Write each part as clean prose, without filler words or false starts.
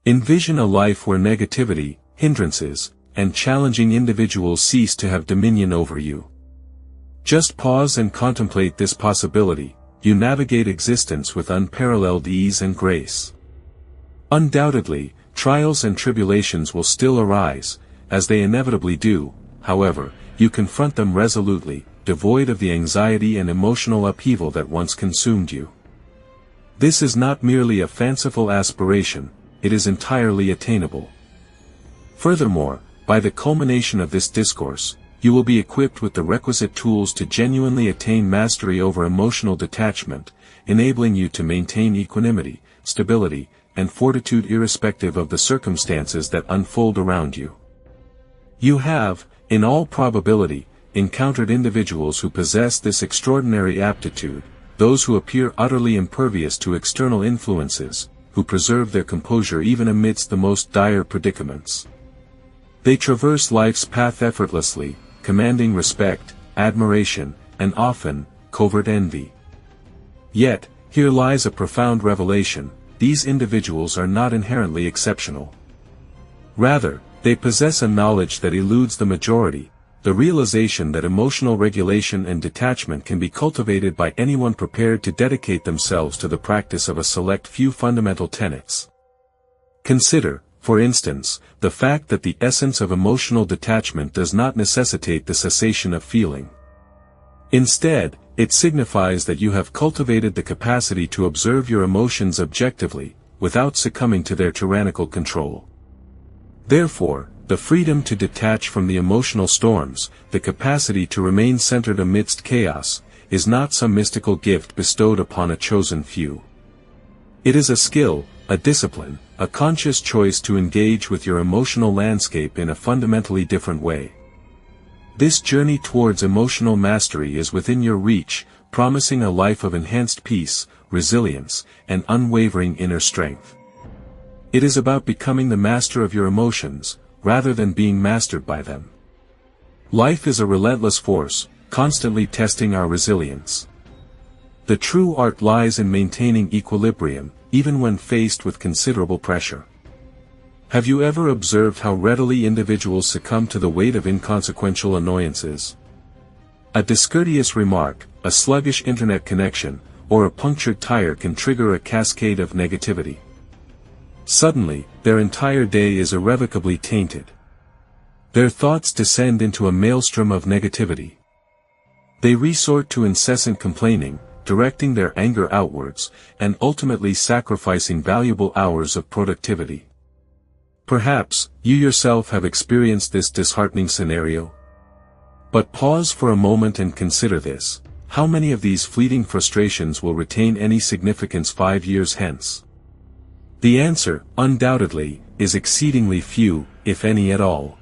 Envision a life where negativity, hindrances, and challenging individuals cease to have dominion over you. Just pause and contemplate this possibility. You navigate existence with unparalleled ease and grace. Undoubtedly, trials and tribulations will still arise, as they inevitably do. However, you confront them resolutely, devoid of the anxiety and emotional upheaval that once consumed you. This is not merely a fanciful aspiration, it is entirely attainable. Furthermore, by the culmination of this discourse, you will be equipped with the requisite tools to genuinely attain mastery over emotional detachment, enabling you to maintain equanimity, stability, and fortitude irrespective of the circumstances that unfold around you. You have, in all probability, encountered individuals who possess this extraordinary aptitude, those who appear utterly impervious to external influences, who preserve their composure even amidst the most dire predicaments. They traverse life's path effortlessly, commanding respect, admiration, and often, covert envy. Yet, here lies a profound revelation: these individuals are not inherently exceptional. Rather, they possess a knowledge that eludes the majority, the realization that emotional regulation and detachment can be cultivated by anyone prepared to dedicate themselves to the practice of a select few fundamental tenets. Consider, for instance, the fact that the essence of emotional detachment does not necessitate the cessation of feeling. Instead, it signifies that you have cultivated the capacity to observe your emotions objectively, without succumbing to their tyrannical control. Therefore, the freedom to detach from the emotional storms, the capacity to remain centered amidst chaos, is not some mystical gift bestowed upon a chosen few. It is a skill, a discipline, a conscious choice to engage with your emotional landscape in a fundamentally different way. This journey towards emotional mastery is within your reach, promising a life of enhanced peace, resilience, and unwavering inner strength. It is about becoming the master of your emotions, rather than being mastered by them. Life is a relentless force, constantly testing our resilience. The true art lies in maintaining equilibrium, even when faced with considerable pressure. Have you ever observed how readily individuals succumb to the weight of inconsequential annoyances? A discourteous remark, a sluggish internet connection, or a punctured tire can trigger a cascade of negativity. Suddenly, their entire day is irrevocably tainted. Their thoughts descend into a maelstrom of negativity. They resort to incessant complaining, directing their anger outwards, and ultimately sacrificing valuable hours of productivity. Perhaps, you yourself have experienced this disheartening scenario. But pause for a moment and consider this: how many of these fleeting frustrations will retain any significance 5 years hence? The answer, undoubtedly, is exceedingly few, if any at all.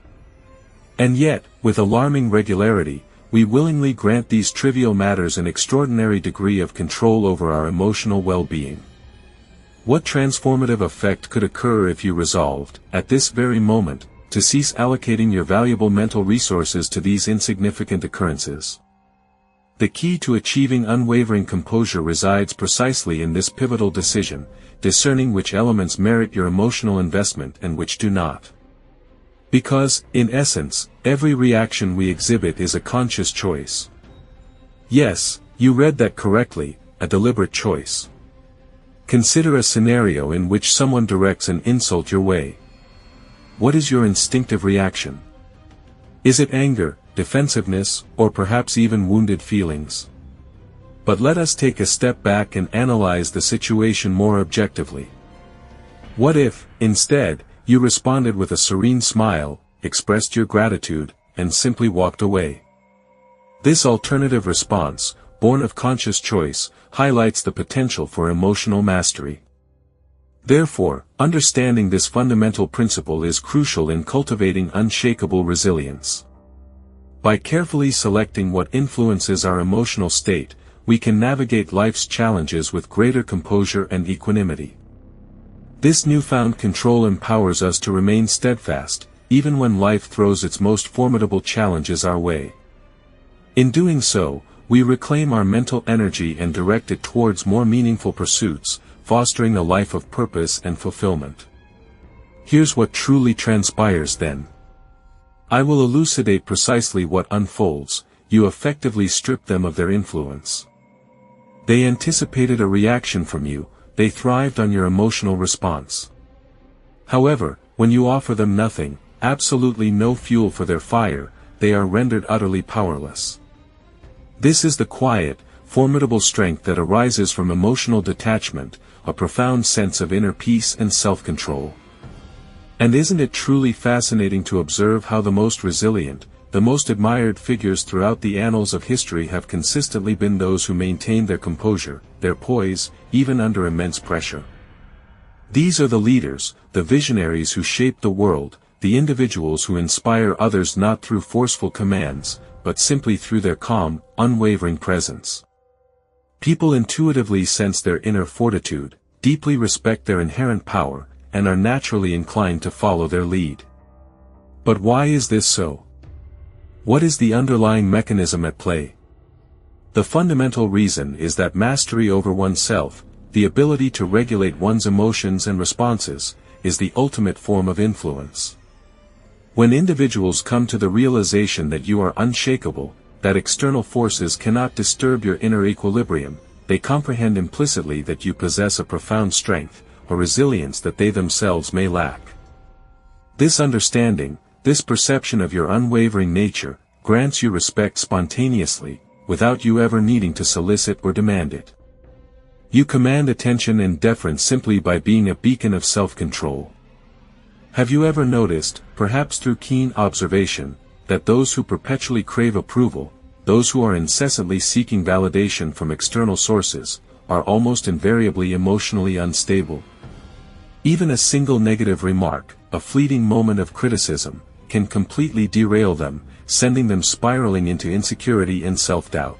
And yet, with alarming regularity, we willingly grant these trivial matters an extraordinary degree of control over our emotional well-being. What transformative effect could occur if you resolved, at this very moment, to cease allocating your valuable mental resources to these insignificant occurrences? The key to achieving unwavering composure resides precisely in this pivotal decision, discerning which elements merit your emotional investment and which do not. Because, in essence, every reaction we exhibit is a conscious choice. Yes, you read that correctly, a deliberate choice. Consider a scenario in which someone directs an insult your way. What is your instinctive reaction? Is it anger, defensiveness, or perhaps even wounded feelings? But let us take a step back and analyze the situation more objectively. What if, instead, you responded with a serene smile, expressed your gratitude, and simply walked away? This alternative response, born of conscious choice, highlights the potential for emotional mastery. Therefore, understanding this fundamental principle is crucial in cultivating unshakable resilience. By carefully selecting what influences our emotional state, we can navigate life's challenges with greater composure and equanimity. This newfound control empowers us to remain steadfast, even when life throws its most formidable challenges our way. In doing so, we reclaim our mental energy and direct it towards more meaningful pursuits, fostering a life of purpose and fulfillment. Here's what truly transpires then. I will elucidate precisely what unfolds. You effectively strip them of their influence. They anticipated a reaction from you, they thrived on your emotional response. However, when you offer them nothing, absolutely no fuel for their fire, they are rendered utterly powerless. This is the quiet, formidable strength that arises from emotional detachment, a profound sense of inner peace and self-control. And isn't it truly fascinating to observe how the most resilient, the most admired figures throughout the annals of history have consistently been those who maintained their composure, their poise, even under immense pressure. These are the leaders, the visionaries who shape the world, the individuals who inspire others not through forceful commands, but simply through their calm, unwavering presence. People intuitively sense their inner fortitude, deeply respect their inherent power, and are naturally inclined to follow their lead. But why is this so? What is the underlying mechanism at play? The fundamental reason is that mastery over oneself, the ability to regulate one's emotions and responses, is the ultimate form of influence. When individuals come to the realization that you are unshakable, that external forces cannot disturb your inner equilibrium, they comprehend implicitly that you possess a profound strength, a resilience that they themselves may lack. This understanding, this perception of your unwavering nature, grants you respect spontaneously, without you ever needing to solicit or demand it. You command attention and deference simply by being a beacon of self-control. Have you ever noticed, perhaps through keen observation, that those who perpetually crave approval, those who are incessantly seeking validation from external sources, are almost invariably emotionally unstable? Even a single negative remark, a fleeting moment of criticism, can completely derail them, sending them spiraling into insecurity and self-doubt.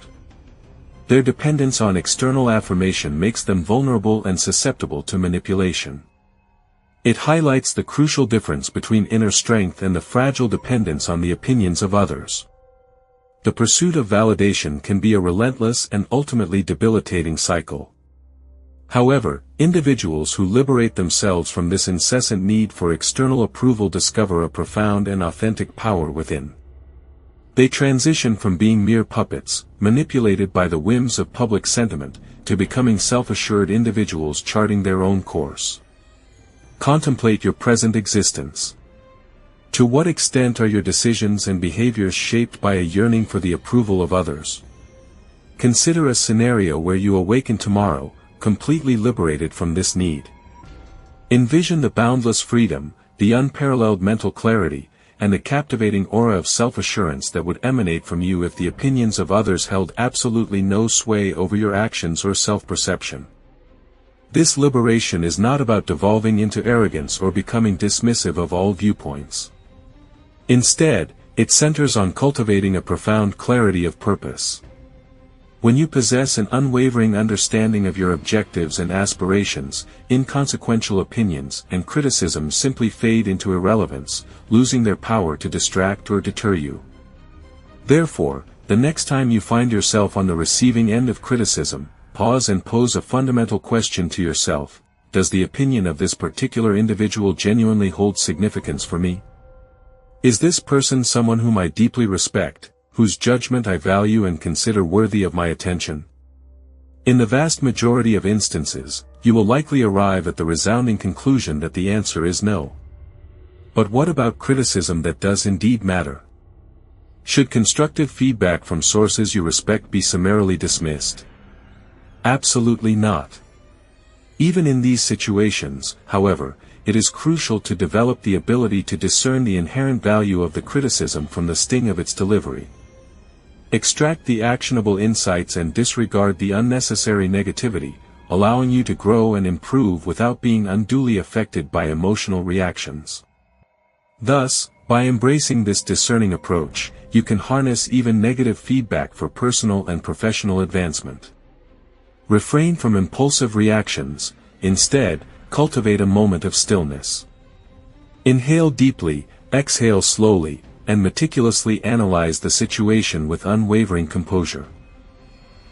Their dependence on external affirmation makes them vulnerable and susceptible to manipulation. It highlights the crucial difference between inner strength and the fragile dependence on the opinions of others. The pursuit of validation can be a relentless and ultimately debilitating cycle. However, individuals who liberate themselves from this incessant need for external approval discover a profound and authentic power within. They transition from being mere puppets, manipulated by the whims of public sentiment, to becoming self-assured individuals charting their own course. Contemplate your present existence. To what extent are your decisions and behaviors shaped by a yearning for the approval of others? Consider a scenario where you awaken tomorrow, completely liberated from this need. Envision the boundless freedom, the unparalleled mental clarity, and the captivating aura of self-assurance that would emanate from you if the opinions of others held absolutely no sway over your actions or self-perception. This liberation is not about devolving into arrogance or becoming dismissive of all viewpoints. Instead, it centers on cultivating a profound clarity of purpose. When you possess an unwavering understanding of your objectives and aspirations, inconsequential opinions and criticisms simply fade into irrelevance, losing their power to distract or deter you. Therefore, the next time you find yourself on the receiving end of criticism, pause and pose a fundamental question to yourself: does the opinion of this particular individual genuinely hold significance for me? Is this person someone whom I deeply respect, whose judgment I value and consider worthy of my attention? In the vast majority of instances, you will likely arrive at the resounding conclusion that the answer is no. But what about criticism that does indeed matter? Should constructive feedback from sources you respect be summarily dismissed? Absolutely not. Even in these situations, however, it is crucial to develop the ability to discern the inherent value of the criticism from the sting of its delivery. Extract the actionable insights and disregard the unnecessary negativity, allowing you to grow and improve without being unduly affected by emotional reactions. Thus, by embracing this discerning approach, you can harness even negative feedback for personal and professional advancement. Refrain from impulsive reactions, instead, cultivate a moment of stillness. Inhale deeply, exhale slowly, and meticulously analyze the situation with unwavering composure.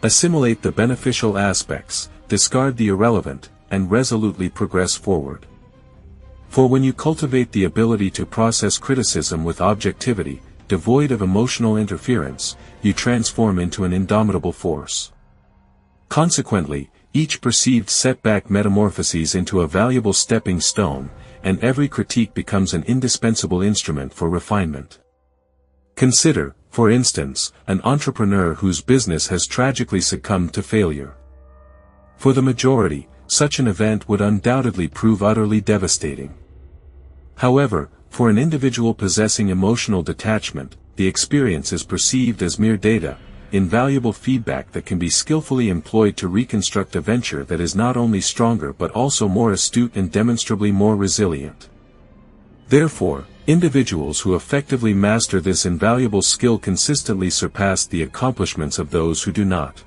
Assimilate the beneficial aspects, discard the irrelevant, and resolutely progress forward. For when you cultivate the ability to process criticism with objectivity, devoid of emotional interference, you transform into an indomitable force. Consequently, each perceived setback metamorphoses into a valuable stepping stone, and every critique becomes an indispensable instrument for refinement. Consider, for instance, an entrepreneur whose business has tragically succumbed to failure. For the majority, such an event would undoubtedly prove utterly devastating. However, for an individual possessing emotional detachment, the experience is perceived as mere data, invaluable feedback that can be skillfully employed to reconstruct a venture that is not only stronger but also more astute and demonstrably more resilient. Therefore, individuals who effectively master this invaluable skill consistently surpass the accomplishments of those who do not.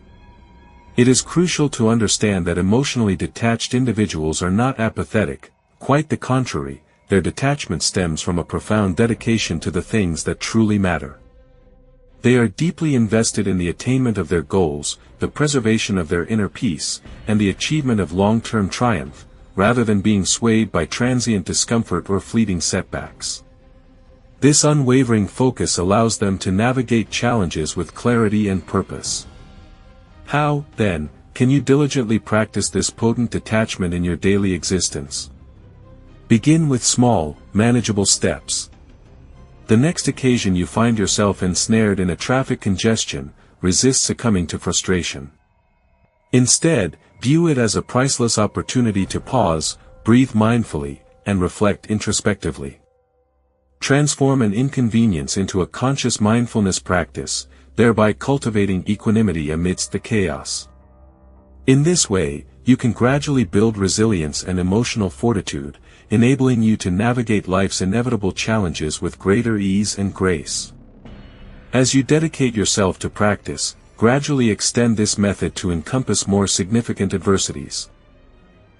It is crucial to understand that emotionally detached individuals are not apathetic, quite the contrary, their detachment stems from a profound dedication to the things that truly matter. They are deeply invested in the attainment of their goals, the preservation of their inner peace, and the achievement of long-term triumph, rather than being swayed by transient discomfort or fleeting setbacks. This unwavering focus allows them to navigate challenges with clarity and purpose. How, then, can you diligently practice this potent detachment in your daily existence? Begin with small, manageable steps. The next occasion you find yourself ensnared in a traffic congestion, resist succumbing to frustration. Instead, view it as a priceless opportunity to pause, breathe mindfully, and reflect introspectively. Transform an inconvenience into a conscious mindfulness practice, thereby cultivating equanimity amidst the chaos. In this way, you can gradually build resilience and emotional fortitude, enabling you to navigate life's inevitable challenges with greater ease and grace. As you dedicate yourself to practice, gradually extend this method to encompass more significant adversities.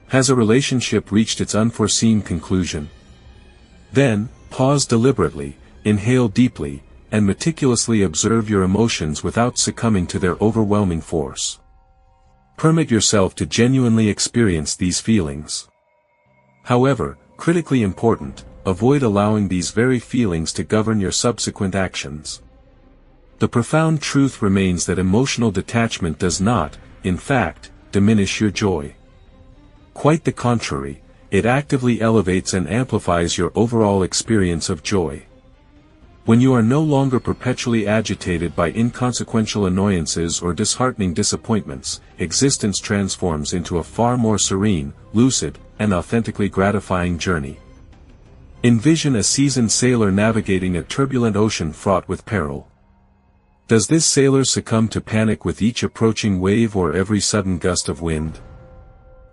Has a relationship reached its unforeseen conclusion? Then, pause deliberately, inhale deeply, and meticulously observe your emotions without succumbing to their overwhelming force. Permit yourself to genuinely experience these feelings. However, critically important, avoid allowing these very feelings to govern your subsequent actions. The profound truth remains that emotional detachment does not, in fact, diminish your joy. Quite the contrary, it actively elevates and amplifies your overall experience of joy. When you are no longer perpetually agitated by inconsequential annoyances or disheartening disappointments, existence transforms into a far more serene, lucid, and authentically gratifying journey. Envision a seasoned sailor navigating a turbulent ocean fraught with peril. Does this sailor succumb to panic with each approaching wave or every sudden gust of wind?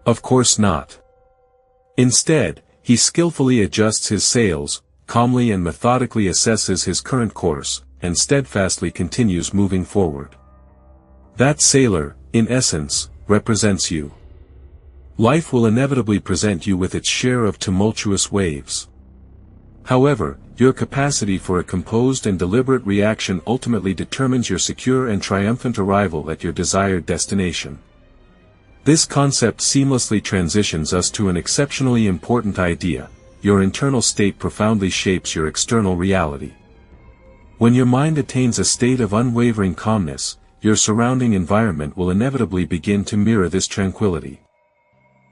Of course not. Instead, he skillfully adjusts his sails, calmly and methodically assesses his current course, and steadfastly continues moving forward. That sailor, in essence, represents you. Life will inevitably present you with its share of tumultuous waves. However, your capacity for a composed and deliberate reaction ultimately determines your secure and triumphant arrival at your desired destination. This concept seamlessly transitions us to an exceptionally important idea: your internal state profoundly shapes your external reality. When your mind attains a state of unwavering calmness, your surrounding environment will inevitably begin to mirror this tranquility.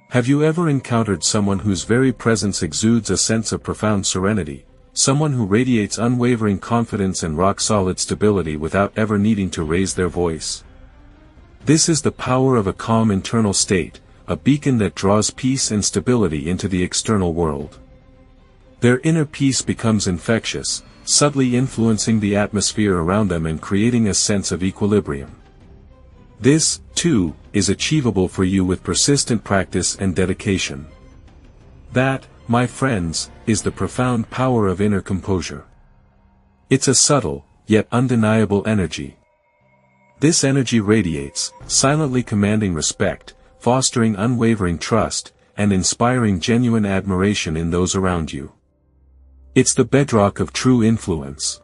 Have you ever encountered someone whose very presence exudes a sense of profound serenity, someone who radiates unwavering confidence and rock-solid stability without ever needing to raise their voice? This is the power of a calm internal state, a beacon that draws peace and stability into the external world. Their inner peace becomes infectious, subtly influencing the atmosphere around them and creating a sense of equilibrium. This, too, is achievable for you with persistent practice and dedication. That, my friends, is the profound power of inner composure. It's a subtle, yet undeniable energy. This energy radiates, silently commanding respect, fostering unwavering trust, and inspiring genuine admiration in those around you. It's the bedrock of true influence.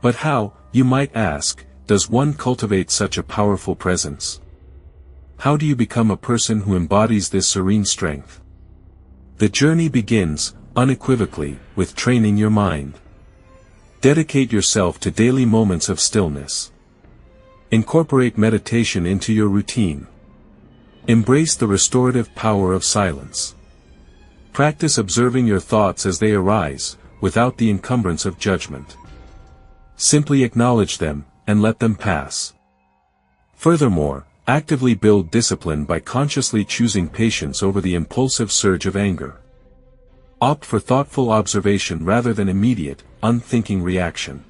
But how, you might ask, does one cultivate such a powerful presence? How do you become a person who embodies this serene strength? The journey begins, unequivocally, with training your mind. Dedicate yourself to daily moments of stillness. Incorporate meditation into your routine. Embrace the restorative power of silence. Practice observing your thoughts as they arise, without the encumbrance of judgment. Simply acknowledge them, and let them pass. Furthermore, actively build discipline by consciously choosing patience over the impulsive surge of anger. Opt for thoughtful observation rather than immediate, unthinking reaction.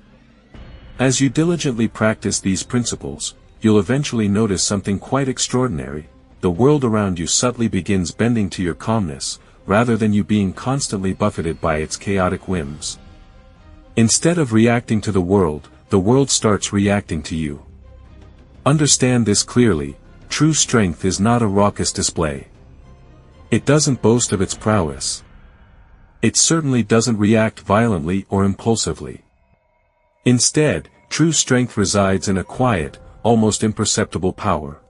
As you diligently practice these principles, you'll eventually notice something quite extraordinary. The world around you subtly begins bending to your calmness, rather than you being constantly buffeted by its chaotic whims. Instead of reacting to the world starts reacting to you. Understand this clearly: true strength is not a raucous display. It doesn't boast of its prowess. It certainly doesn't react violently or impulsively. Instead, true strength resides in a quiet, almost imperceptible power.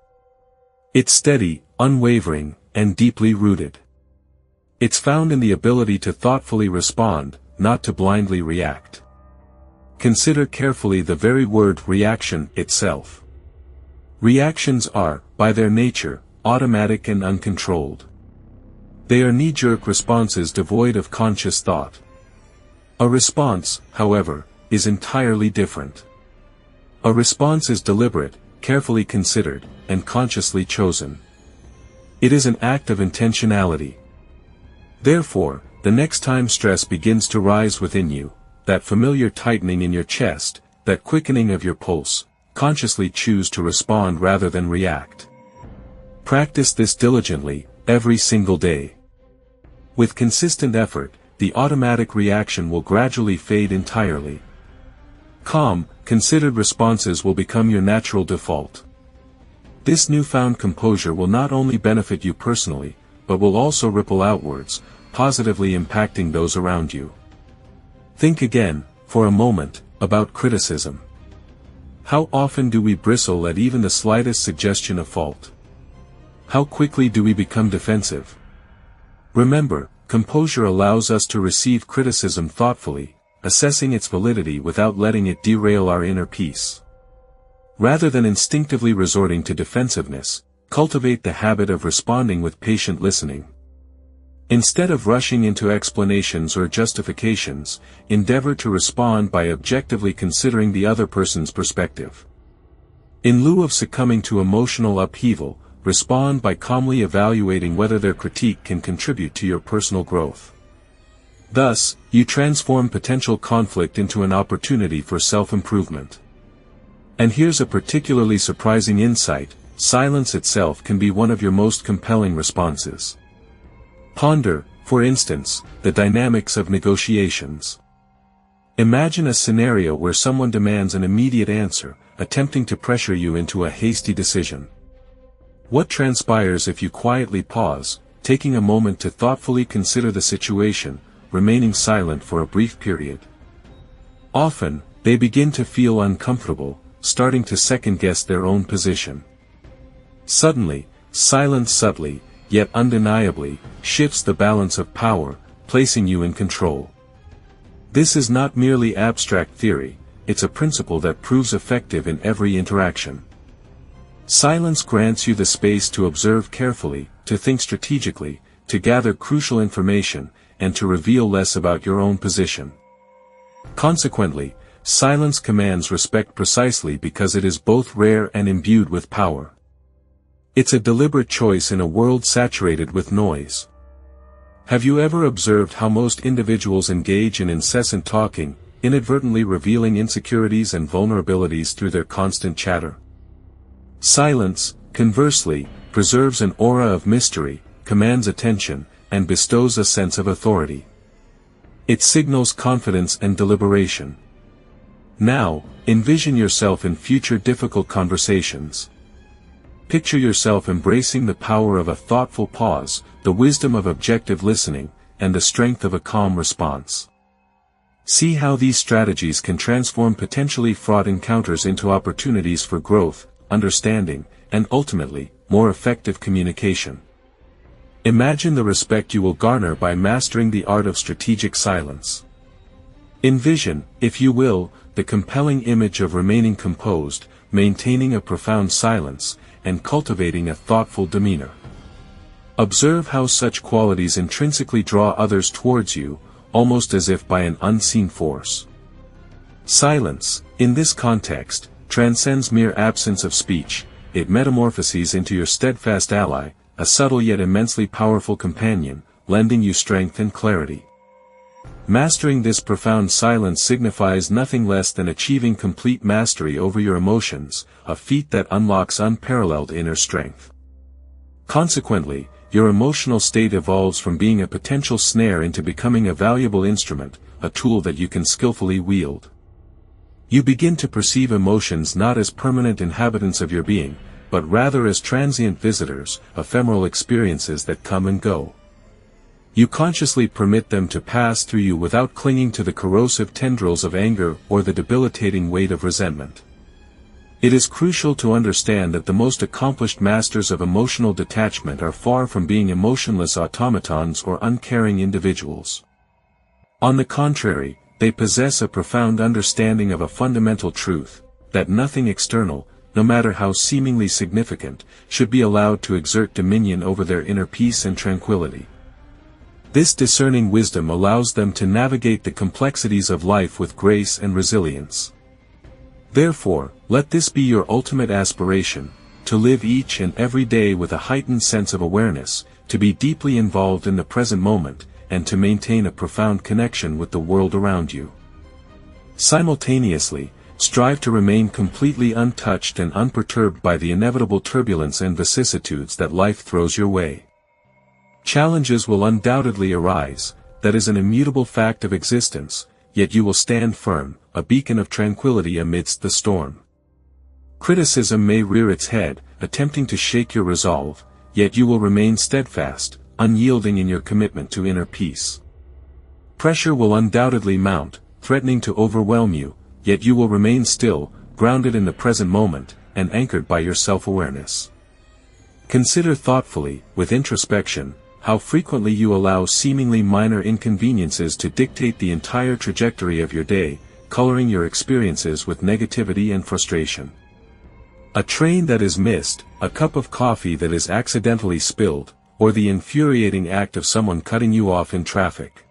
It's steady, unwavering, and deeply rooted. It's found in the ability to thoughtfully respond, not to blindly react. Consider carefully the very word reaction itself. Reactions are, by their nature, automatic and uncontrolled. They are knee-jerk responses devoid of conscious thought. A response, however, is entirely different. A response is deliberate, carefully considered, and consciously chosen. It is an act of intentionality. Therefore, the next time stress begins to rise within you, that familiar tightening in your chest, that quickening of your pulse, consciously choose to respond rather than react. Practice this diligently, every single day. With consistent effort, the automatic reaction will gradually fade entirely. Calm, considered responses will become your natural default. This newfound composure will not only benefit you personally, but will also ripple outwards, positively impacting those around you. Think again, for a moment, about criticism. How often do we bristle at even the slightest suggestion of fault? How quickly do we become defensive? Remember, composure allows us to receive criticism thoughtfully, assessing its validity without letting it derail our inner peace. Rather than instinctively resorting to defensiveness, cultivate the habit of responding with patient listening. Instead of rushing into explanations or justifications, endeavor to respond by objectively considering the other person's perspective. In lieu of succumbing to emotional upheaval, respond by calmly evaluating whether their critique can contribute to your personal growth. Thus, you transform potential conflict into an opportunity for self-improvement. And here's a particularly surprising insight: silence itself can be one of your most compelling responses. Ponder, for instance, the dynamics of negotiations. Imagine a scenario where someone demands an immediate answer, attempting to pressure you into a hasty decision. What transpires if you quietly pause, taking a moment to thoughtfully consider the situation, remaining silent for a brief period? Often, they begin to feel uncomfortable, starting to second-guess their own position. Suddenly, silence subtly, yet undeniably, shifts the balance of power, placing you in control. This is not merely abstract theory, it's a principle that proves effective in every interaction. Silence grants you the space to observe carefully, to think strategically, to gather crucial information, and to reveal less about your own position. Consequently, silence commands respect precisely because it is both rare and imbued with power. It's a deliberate choice in a world saturated with noise. Have you ever observed how most individuals engage in incessant talking, inadvertently revealing insecurities and vulnerabilities through their constant chatter? Silence, conversely, preserves an aura of mystery, commands attention, and bestows a sense of authority. It signals confidence and deliberation. Now, envision yourself in future difficult conversations. Picture yourself embracing the power of a thoughtful pause, the wisdom of objective listening, and the strength of a calm response. See how these strategies can transform potentially fraught encounters into opportunities for growth, understanding, and ultimately, more effective communication. Imagine the respect you will garner by mastering the art of strategic silence. Envision, if you will, the compelling image of remaining composed, maintaining a profound silence, and cultivating a thoughtful demeanor. Observe how such qualities intrinsically draw others towards you, almost as if by an unseen force. Silence, in this context, transcends mere absence of speech. It metamorphoses into your steadfast ally, a subtle yet immensely powerful companion, lending you strength and clarity. Mastering this profound silence signifies nothing less than achieving complete mastery over your emotions, a feat that unlocks unparalleled inner strength. Consequently, your emotional state evolves from being a potential snare into becoming a valuable instrument, a tool that you can skillfully wield. You begin to perceive emotions not as permanent inhabitants of your being, but rather as transient visitors, ephemeral experiences that come and go. You consciously permit them to pass through you without clinging to the corrosive tendrils of anger or the debilitating weight of resentment. It is crucial to understand that the most accomplished masters of emotional detachment are far from being emotionless automatons or uncaring individuals. On the contrary, they possess a profound understanding of a fundamental truth, that nothing external, no matter how seemingly significant, should be allowed to exert dominion over their inner peace and tranquility. This discerning wisdom allows them to navigate the complexities of life with grace and resilience. Therefore, let this be your ultimate aspiration, to live each and every day with a heightened sense of awareness, to be deeply involved in the present moment, and to maintain a profound connection with the world around you. Simultaneously, strive to remain completely untouched and unperturbed by the inevitable turbulence and vicissitudes that life throws your way. Challenges will undoubtedly arise, that is an immutable fact of existence, yet you will stand firm, a beacon of tranquility amidst the storm. Criticism may rear its head, attempting to shake your resolve, yet you will remain steadfast, unyielding in your commitment to inner peace. Pressure will undoubtedly mount, threatening to overwhelm you, yet you will remain still, grounded in the present moment, and anchored by your self-awareness. Consider thoughtfully, with introspection, how frequently you allow seemingly minor inconveniences to dictate the entire trajectory of your day, coloring your experiences with negativity and frustration. A train that is missed, a cup of coffee that is accidentally spilled, or the infuriating act of someone cutting you off in traffic.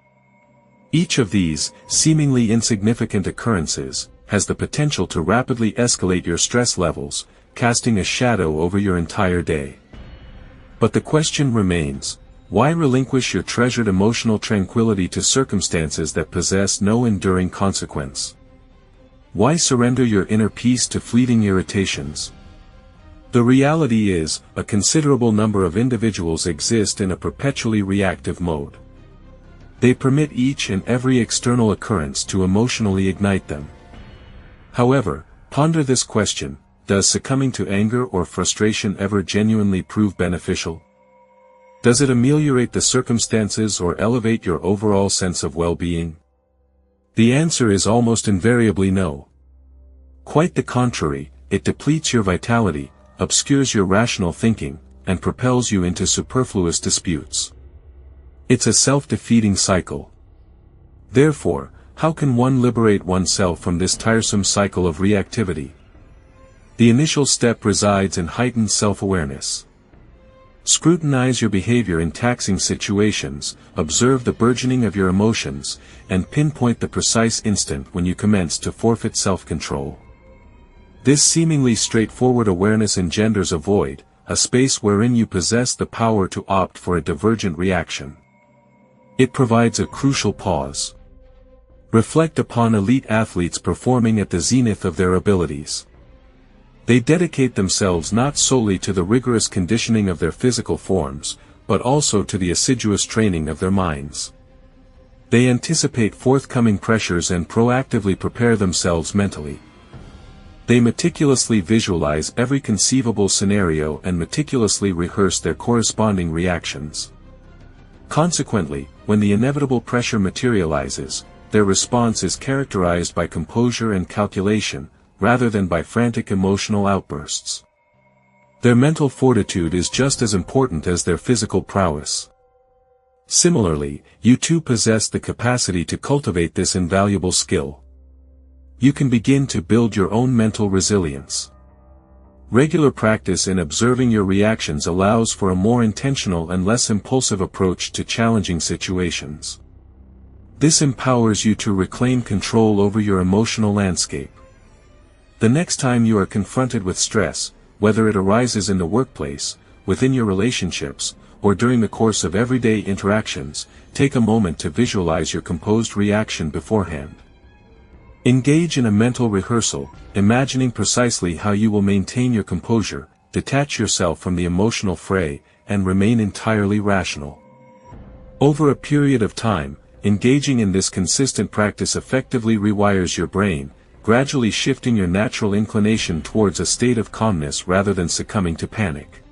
Each of these, seemingly insignificant occurrences, has the potential to rapidly escalate your stress levels, casting a shadow over your entire day. But the question remains, why relinquish your treasured emotional tranquility to circumstances that possess no enduring consequence? Why surrender your inner peace to fleeting irritations? The reality is, a considerable number of individuals exist in a perpetually reactive mode. They permit each and every external occurrence to emotionally ignite them. However, ponder this question: does succumbing to anger or frustration ever genuinely prove beneficial? Does it ameliorate the circumstances or elevate your overall sense of well-being? The answer is almost invariably no. Quite the contrary, it depletes your vitality, obscures your rational thinking, and propels you into superfluous disputes. It's a self-defeating cycle. Therefore, how can one liberate oneself from this tiresome cycle of reactivity? The initial step resides in heightened self-awareness. Scrutinize your behavior in taxing situations, observe the burgeoning of your emotions, and pinpoint the precise instant when you commence to forfeit self-control. This seemingly straightforward awareness engenders a void, a space wherein you possess the power to opt for a divergent reaction. It provides a crucial pause. Reflect upon elite athletes performing at the zenith of their abilities. They dedicate themselves not solely to the rigorous conditioning of their physical forms, but also to the assiduous training of their minds. They anticipate forthcoming pressures and proactively prepare themselves mentally. They meticulously visualize every conceivable scenario and meticulously rehearse their corresponding reactions. Consequently, when the inevitable pressure materializes, their response is characterized by composure and calculation, rather than by frantic emotional outbursts. Their mental fortitude is just as important as their physical prowess. Similarly, you too possess the capacity to cultivate this invaluable skill. You can begin to build your own mental resilience. Regular practice in observing your reactions allows for a more intentional and less impulsive approach to challenging situations. This empowers you to reclaim control over your emotional landscape. The next time you are confronted with stress, whether it arises in the workplace, within your relationships, or during the course of everyday interactions, take a moment to visualize your composed reaction beforehand. Engage in a mental rehearsal, imagining precisely how you will maintain your composure, detach yourself from the emotional fray, and remain entirely rational. Over a period of time, engaging in this consistent practice effectively rewires your brain, gradually shifting your natural inclination towards a state of calmness rather than succumbing to panic.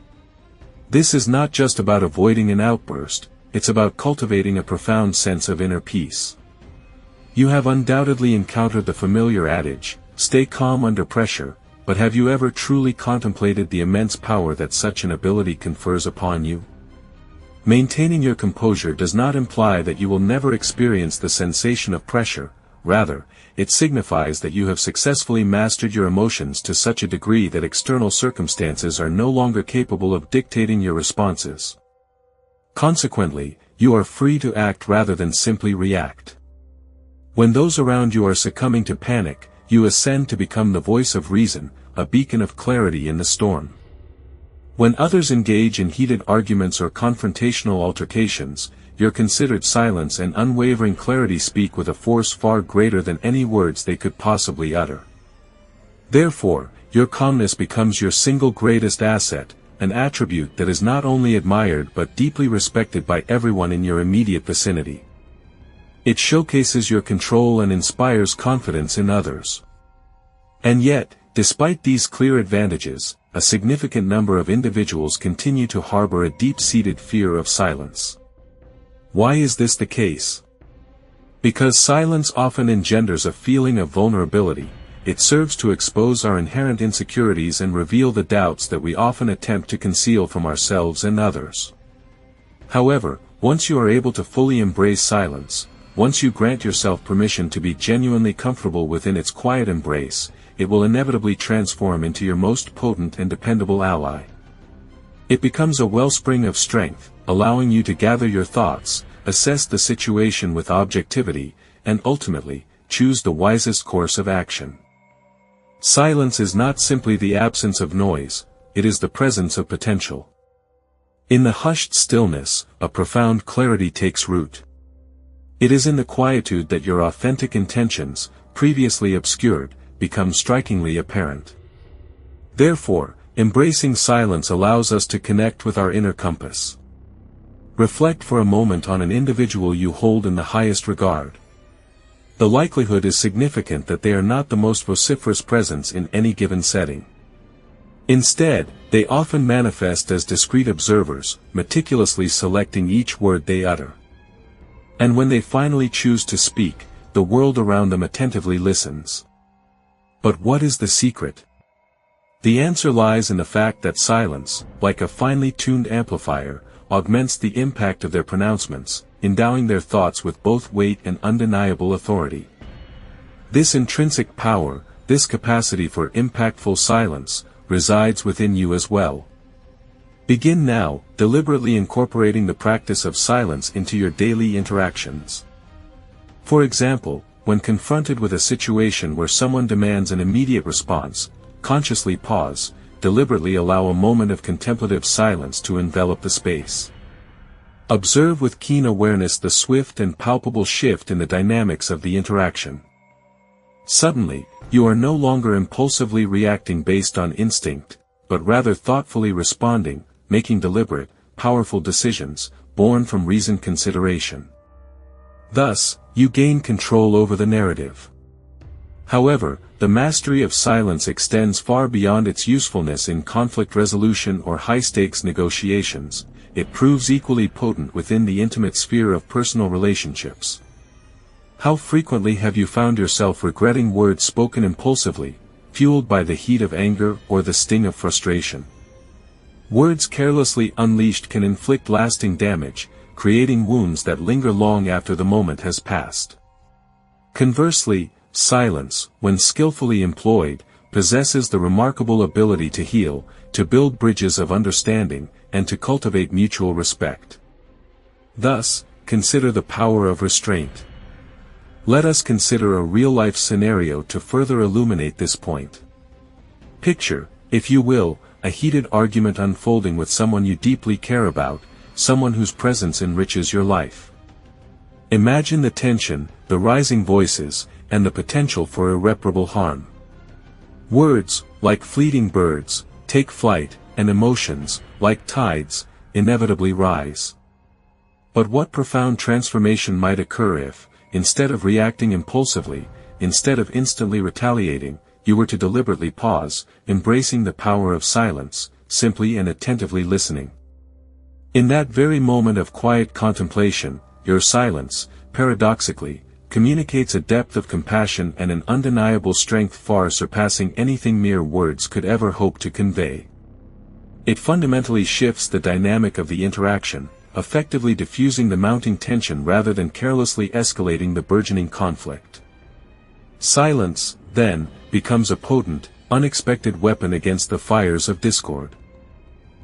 This is not just about avoiding an outburst, it's about cultivating a profound sense of inner peace. You have undoubtedly encountered the familiar adage, "Stay calm under pressure," but have you ever truly contemplated the immense power that such an ability confers upon you? Maintaining your composure does not imply that you will never experience the sensation of pressure, rather, it signifies that you have successfully mastered your emotions to such a degree that external circumstances are no longer capable of dictating your responses. Consequently, you are free to act rather than simply react. When those around you are succumbing to panic, you ascend to become the voice of reason, a beacon of clarity in the storm. When others engage in heated arguments or confrontational altercations, your considered silence and unwavering clarity speak with a force far greater than any words they could possibly utter. Therefore, your calmness becomes your single greatest asset, an attribute that is not only admired but deeply respected by everyone in your immediate vicinity. It showcases your control and inspires confidence in others. And yet, despite these clear advantages, a significant number of individuals continue to harbor a deep-seated fear of silence. Why is this the case? Because silence often engenders a feeling of vulnerability, it serves to expose our inherent insecurities and reveal the doubts that we often attempt to conceal from ourselves and others. However, once you are able to fully embrace silence, once you grant yourself permission to be genuinely comfortable within its quiet embrace, it will inevitably transform into your most potent and dependable ally. It becomes a wellspring of strength, allowing you to gather your thoughts, assess the situation with objectivity, and ultimately, choose the wisest course of action. Silence is not simply the absence of noise, it is the presence of potential. In the hushed stillness, a profound clarity takes root. It is in the quietude that your authentic intentions, previously obscured, become strikingly apparent. Therefore, embracing silence allows us to connect with our inner compass. Reflect for a moment on an individual you hold in the highest regard. The likelihood is significant that they are not the most vociferous presence in any given setting. Instead, they often manifest as discreet observers, meticulously selecting each word they utter. And when they finally choose to speak, the world around them attentively listens. But what is the secret? The answer lies in the fact that silence, like a finely tuned amplifier, augments the impact of their pronouncements, endowing their thoughts with both weight and undeniable authority. This intrinsic power, this capacity for impactful silence, resides within you as well. Begin now, deliberately incorporating the practice of silence into your daily interactions. For example, when confronted with a situation where someone demands an immediate response, consciously pause, deliberately allow a moment of contemplative silence to envelop the space. Observe with keen awareness the swift and palpable shift in the dynamics of the interaction. Suddenly, you are no longer impulsively reacting based on instinct, but rather thoughtfully responding, making deliberate, powerful decisions, born from reasoned consideration. Thus, you gain control over the narrative. However, the mastery of silence extends far beyond its usefulness in conflict resolution or high-stakes negotiations. It proves equally potent within the intimate sphere of personal relationships. How frequently have you found yourself regretting words spoken impulsively, fueled by the heat of anger or the sting of frustration? Words carelessly unleashed can inflict lasting damage, creating wounds that linger long after the moment has passed. Conversely, silence, when skillfully employed, possesses the remarkable ability to heal, to build bridges of understanding, and to cultivate mutual respect. Thus, consider the power of restraint. Let us consider a real-life scenario to further illuminate this point. Picture, if you will, a heated argument unfolding with someone you deeply care about, someone whose presence enriches your life. Imagine the tension, the rising voices, and the potential for irreparable harm. Words, like fleeting birds, take flight, and emotions, like tides, inevitably rise. But what profound transformation might occur if, instead of reacting impulsively, instead of instantly retaliating, you were to deliberately pause, embracing the power of silence, simply and attentively listening. In that very moment of quiet contemplation, your silence, paradoxically, communicates a depth of compassion and an undeniable strength far surpassing anything mere words could ever hope to convey. It fundamentally shifts the dynamic of the interaction, effectively diffusing the mounting tension rather than carelessly escalating the burgeoning conflict. Silence, then, becomes a potent, unexpected weapon against the fires of discord.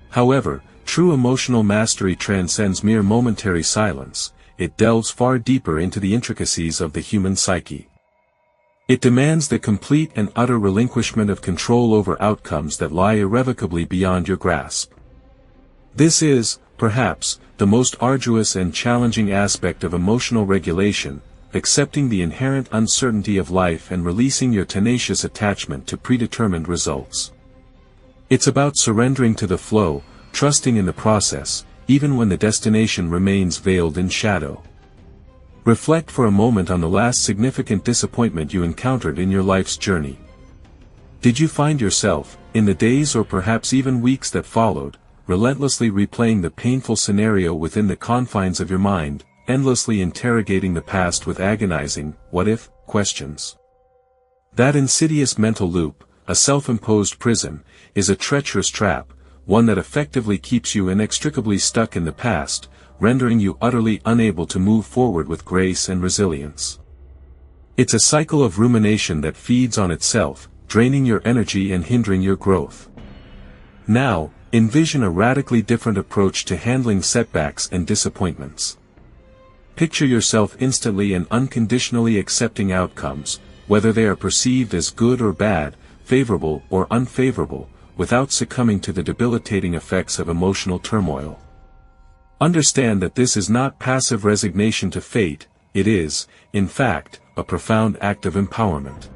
However, true emotional mastery transcends mere momentary silence. It delves far deeper into the intricacies of the human psyche. It demands the complete and utter relinquishment of control over outcomes that lie irrevocably beyond your grasp. This is, perhaps, the most arduous and challenging aspect of emotional regulation, accepting the inherent uncertainty of life and releasing your tenacious attachment to predetermined results. It's about surrendering to the flow, trusting in the process, even when the destination remains veiled in shadow. Reflect for a moment on the last significant disappointment you encountered in your life's journey. Did you find yourself, in the days or perhaps even weeks that followed, relentlessly replaying the painful scenario within the confines of your mind, endlessly interrogating the past with agonizing, what-if, questions? That insidious mental loop, a self-imposed prison, is a treacherous trap, one that effectively keeps you inextricably stuck in the past, rendering you utterly unable to move forward with grace and resilience. It's a cycle of rumination that feeds on itself, draining your energy and hindering your growth. Now, envision a radically different approach to handling setbacks and disappointments. Picture yourself instantly and unconditionally accepting outcomes, whether they are perceived as good or bad, favorable or unfavorable, without succumbing to the debilitating effects of emotional turmoil. Understand that this is not passive resignation to fate, it is, in fact, a profound act of empowerment.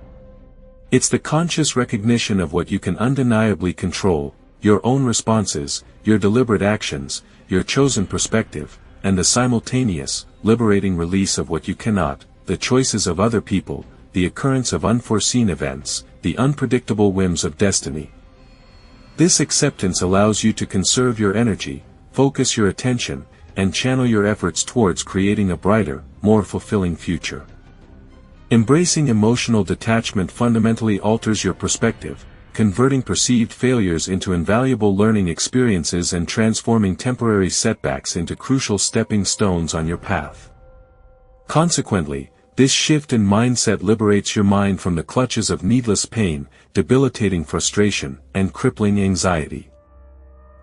It's the conscious recognition of what you can undeniably control, your own responses, your deliberate actions, your chosen perspective, and the simultaneous, liberating release of what you cannot, the choices of other people, the occurrence of unforeseen events, the unpredictable whims of destiny. This acceptance allows you to conserve your energy, focus your attention, and channel your efforts towards creating a brighter, more fulfilling future. Embracing emotional detachment fundamentally alters your perspective, converting perceived failures into invaluable learning experiences and transforming temporary setbacks into crucial stepping stones on your path. Consequently, this shift in mindset liberates your mind from the clutches of needless pain, debilitating frustration, and crippling anxiety.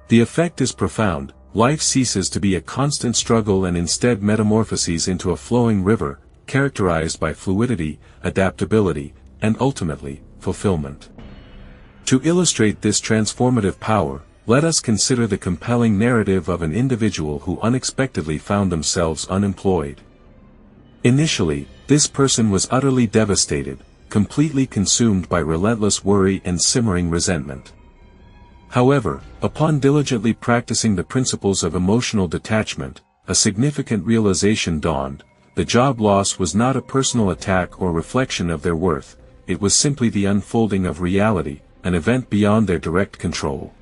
The effect is profound. Life ceases to be a constant struggle and instead metamorphoses into a flowing river, characterized by fluidity, adaptability, and ultimately, fulfillment. To illustrate this transformative power, let us consider the compelling narrative of an individual who unexpectedly found themselves unemployed. Initially, this person was utterly devastated, completely consumed by relentless worry and simmering resentment. However, upon diligently practicing the principles of emotional detachment, a significant realization dawned: the job loss was not a personal attack or reflection of their worth, it was simply the unfolding of reality, an event beyond their direct control.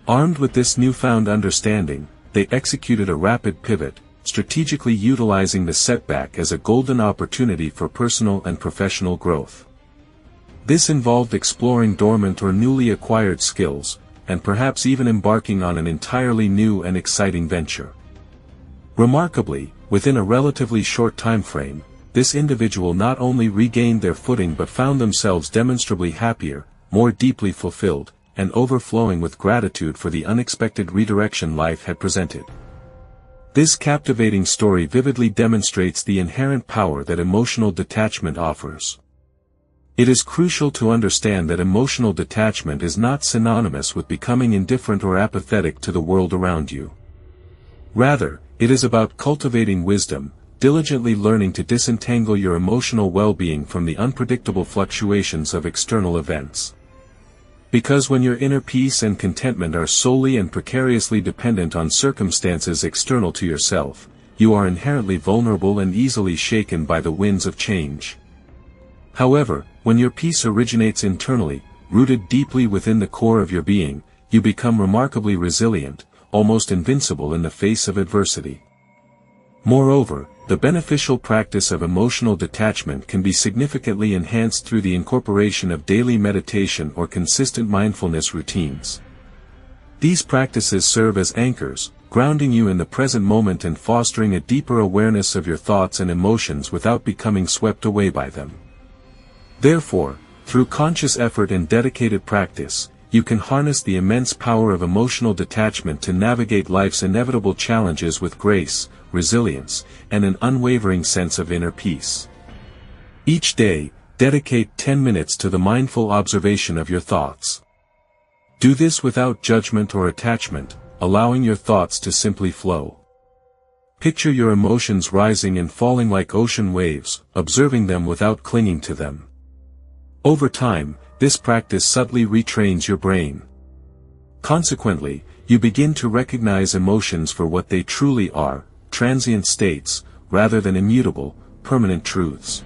Armed with this newfound understanding, they executed a rapid pivot, strategically utilizing the setback as a golden opportunity for personal and professional growth. This involved exploring dormant or newly acquired skills, and perhaps even embarking on an entirely new and exciting venture. Remarkably, within a relatively short time frame, this individual not only regained their footing but found themselves demonstrably happier, more deeply fulfilled, and overflowing with gratitude for the unexpected redirection life had presented. This captivating story vividly demonstrates the inherent power that emotional detachment offers. It is crucial to understand that emotional detachment is not synonymous with becoming indifferent or apathetic to the world around you. Rather, it is about cultivating wisdom, diligently learning to disentangle your emotional well-being from the unpredictable fluctuations of external events. Because when your inner peace and contentment are solely and precariously dependent on circumstances external to yourself, you are inherently vulnerable and easily shaken by the winds of change. However, when your peace originates internally, rooted deeply within the core of your being, you become remarkably resilient, almost invincible in the face of adversity. Moreover, the beneficial practice of emotional detachment can be significantly enhanced through the incorporation of daily meditation or consistent mindfulness routines. These practices serve as anchors, grounding you in the present moment and fostering a deeper awareness of your thoughts and emotions without becoming swept away by them. Therefore, through conscious effort and dedicated practice, you can harness the immense power of emotional detachment to navigate life's inevitable challenges with grace, resilience, and an unwavering sense of inner peace. Each day, dedicate 10 minutes to the mindful observation of your thoughts. Do this without judgment or attachment, allowing your thoughts to simply flow. Picture your emotions rising and falling like ocean waves, observing them without clinging to them. Over time, this practice subtly retrains your brain. Consequently, you begin to recognize emotions for what they truly are, transient states, rather than immutable, permanent truths.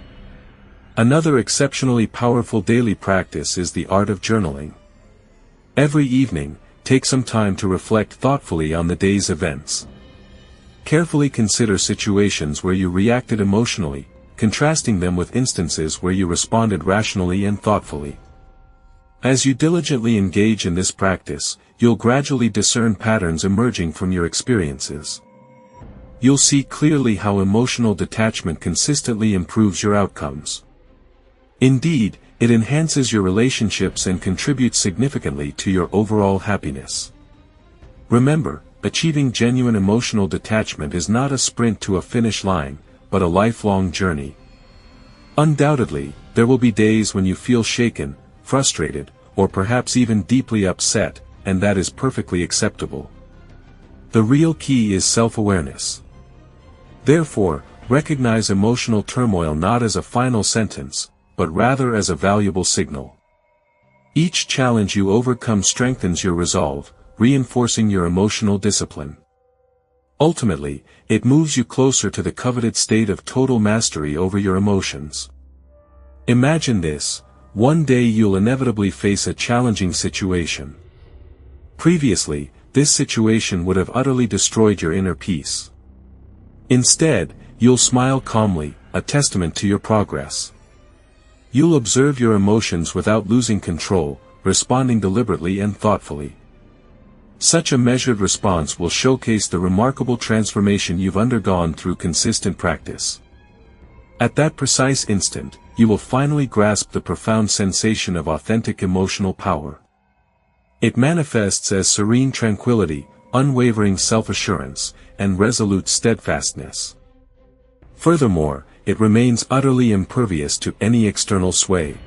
Another exceptionally powerful daily practice is the art of journaling. Every evening, take some time to reflect thoughtfully on the day's events. Carefully consider situations where you reacted emotionally, contrasting them with instances where you responded rationally and thoughtfully. As you diligently engage in this practice, you'll gradually discern patterns emerging from your experiences. You'll see clearly how emotional detachment consistently improves your outcomes. Indeed, it enhances your relationships and contributes significantly to your overall happiness. Remember, achieving genuine emotional detachment is not a sprint to a finish line, but a lifelong journey. Undoubtedly, there will be days when you feel shaken, frustrated, or perhaps even deeply upset, and that is perfectly acceptable. The real key is self-awareness. Therefore, recognize emotional turmoil not as a final sentence, but rather as a valuable signal. Each challenge you overcome strengthens your resolve, reinforcing your emotional discipline. Ultimately, it moves you closer to the coveted state of total mastery over your emotions. Imagine this: one day you'll inevitably face a challenging situation. Previously, this situation would have utterly destroyed your inner peace. Instead, you'll smile calmly, a testament to your progress. You'll observe your emotions without losing control, responding deliberately and thoughtfully. Such a measured response will showcase the remarkable transformation you've undergone through consistent practice. At that precise instant, you will finally grasp the profound sensation of authentic emotional power. It manifests as serene tranquility, unwavering self-assurance, and resolute steadfastness. Furthermore, it remains utterly impervious to any external sway.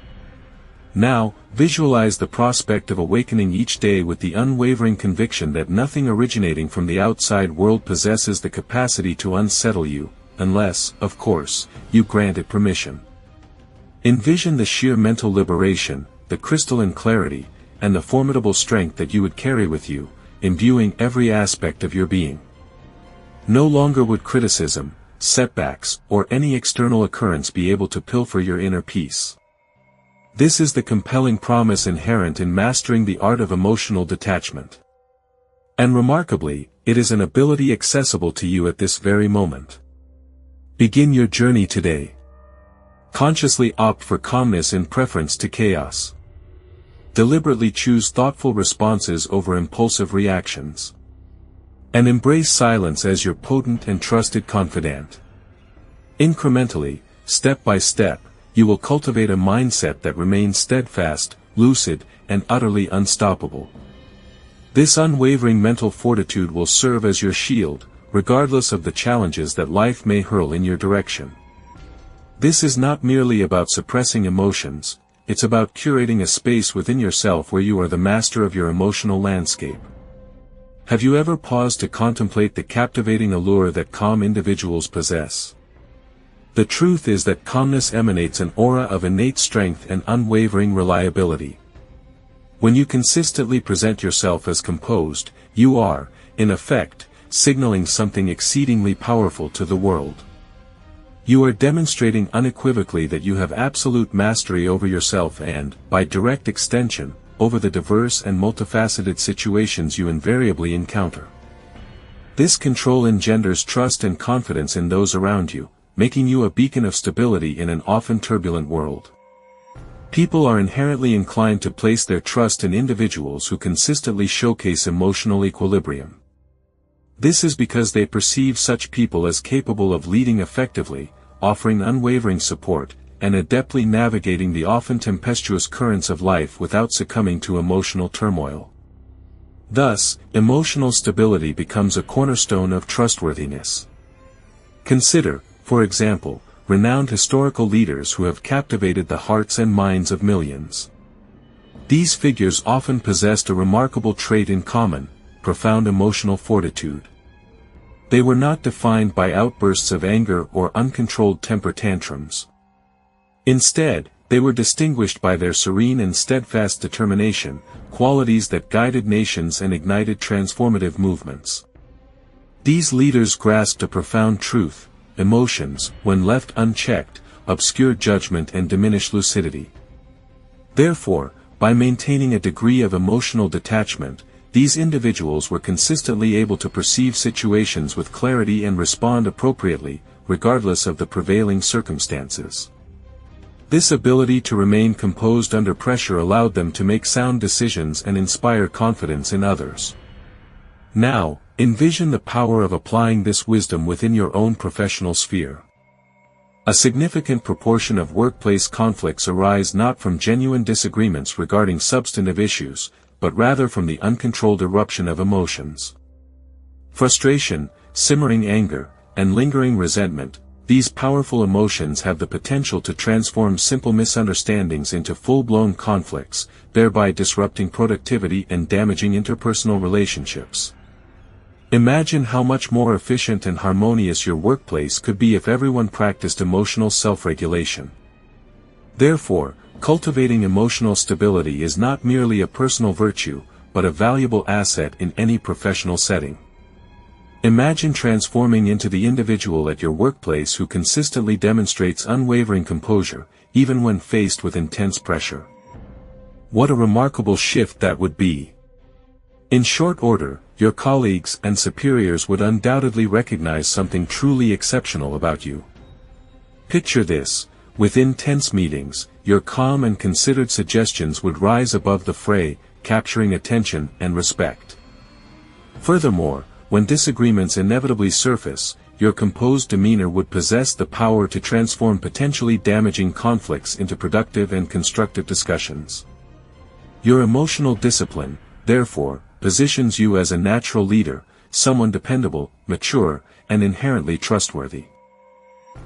Now, visualize the prospect of awakening each day with the unwavering conviction that nothing originating from the outside world possesses the capacity to unsettle you, unless, of course, you grant it permission. Envision the sheer mental liberation, the crystalline clarity, and the formidable strength that you would carry with you, imbuing every aspect of your being. No longer would criticism, setbacks, or any external occurrence be able to pilfer your inner peace. This is the compelling promise inherent in mastering the art of emotional detachment. And remarkably, it is an ability accessible to you at this very moment. Begin your journey today. Consciously opt for calmness in preference to chaos. Deliberately choose thoughtful responses over impulsive reactions. And embrace silence as your potent and trusted confidant. Incrementally, step by step, you will cultivate a mindset that remains steadfast, lucid, and utterly unstoppable. This unwavering mental fortitude will serve as your shield, regardless of the challenges that life may hurl in your direction. This is not merely about suppressing emotions, it's about curating a space within yourself where you are the master of your emotional landscape. Have you ever paused to contemplate the captivating allure that calm individuals possess? The truth is that calmness emanates an aura of innate strength and unwavering reliability. When you consistently present yourself as composed, you are, in effect, signaling something exceedingly powerful to the world. You are demonstrating unequivocally that you have absolute mastery over yourself and, by direct extension, over the diverse and multifaceted situations you invariably encounter. This control engenders trust and confidence in those around you, making you a beacon of stability in an often turbulent world. People are inherently inclined to place their trust in individuals who consistently showcase emotional equilibrium. This is because they perceive such people as capable of leading effectively, offering unwavering support, and adeptly navigating the often tempestuous currents of life without succumbing to emotional turmoil. Thus, emotional stability becomes a cornerstone of trustworthiness. Consider, for example, renowned historical leaders who have captivated the hearts and minds of millions. These figures often possessed a remarkable trait in common: profound emotional fortitude. They were not defined by outbursts of anger or uncontrolled temper tantrums. Instead, they were distinguished by their serene and steadfast determination, qualities that guided nations and ignited transformative movements. These leaders grasped a profound truth: emotions, when left unchecked, obscure judgment and diminish lucidity. Therefore, by maintaining a degree of emotional detachment, these individuals were consistently able to perceive situations with clarity and respond appropriately, regardless of the prevailing circumstances. This ability to remain composed under pressure allowed them to make sound decisions and inspire confidence in others. Now, envision the power of applying this wisdom within your own professional sphere. A significant proportion of workplace conflicts arise not from genuine disagreements regarding substantive issues, but rather from the uncontrolled eruption of emotions. Frustration, simmering anger, and lingering resentment, these powerful emotions have the potential to transform simple misunderstandings into full-blown conflicts, thereby disrupting productivity and damaging interpersonal relationships. Imagine how much more efficient and harmonious your workplace could be if everyone practiced emotional self-regulation. Therefore, cultivating emotional stability is not merely a personal virtue, but a valuable asset in any professional setting. Imagine transforming into the individual at your workplace who consistently demonstrates unwavering composure, even when faced with intense pressure. What a remarkable shift that would be! In short order, your colleagues and superiors would undoubtedly recognize something truly exceptional about you. Picture this: within tense meetings, your calm and considered suggestions would rise above the fray, capturing attention and respect. Furthermore, when disagreements inevitably surface, your composed demeanor would possess the power to transform potentially damaging conflicts into productive and constructive discussions. Your emotional discipline, therefore, positions you as a natural leader, someone dependable, mature, and inherently trustworthy.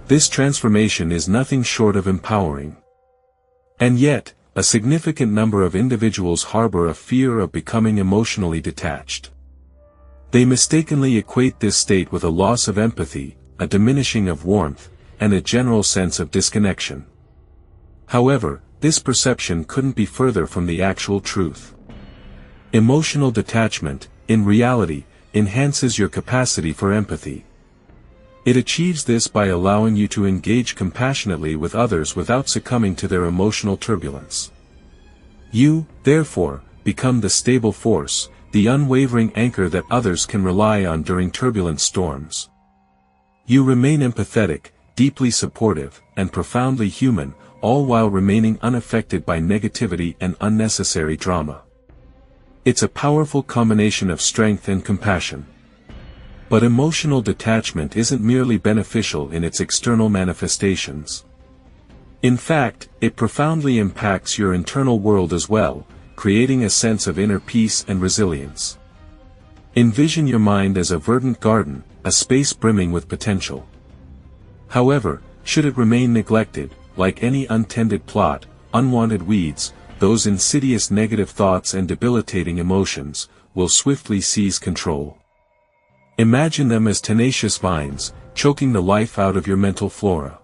This transformation is nothing short of empowering. And yet, a significant number of individuals harbor a fear of becoming emotionally detached. They mistakenly equate this state with a loss of empathy, a diminishing of warmth, and a general sense of disconnection. However, this perception couldn't be further from the actual truth. Emotional detachment, in reality, enhances your capacity for empathy. It achieves this by allowing you to engage compassionately with others without succumbing to their emotional turbulence. You, therefore, become the stable force, the unwavering anchor that others can rely on during turbulent storms. You remain empathetic, deeply supportive, and profoundly human, all while remaining unaffected by negativity and unnecessary drama. It's a powerful combination of strength and compassion. But emotional detachment isn't merely beneficial in its external manifestations. In fact, it profoundly impacts your internal world as well, creating a sense of inner peace and resilience. Envision your mind as a verdant garden, a space brimming with potential. However, should it remain neglected, like any untended plot, unwanted weeds, those insidious negative thoughts and debilitating emotions, will swiftly seize control. Imagine them as tenacious vines, choking the life out of your mental flora.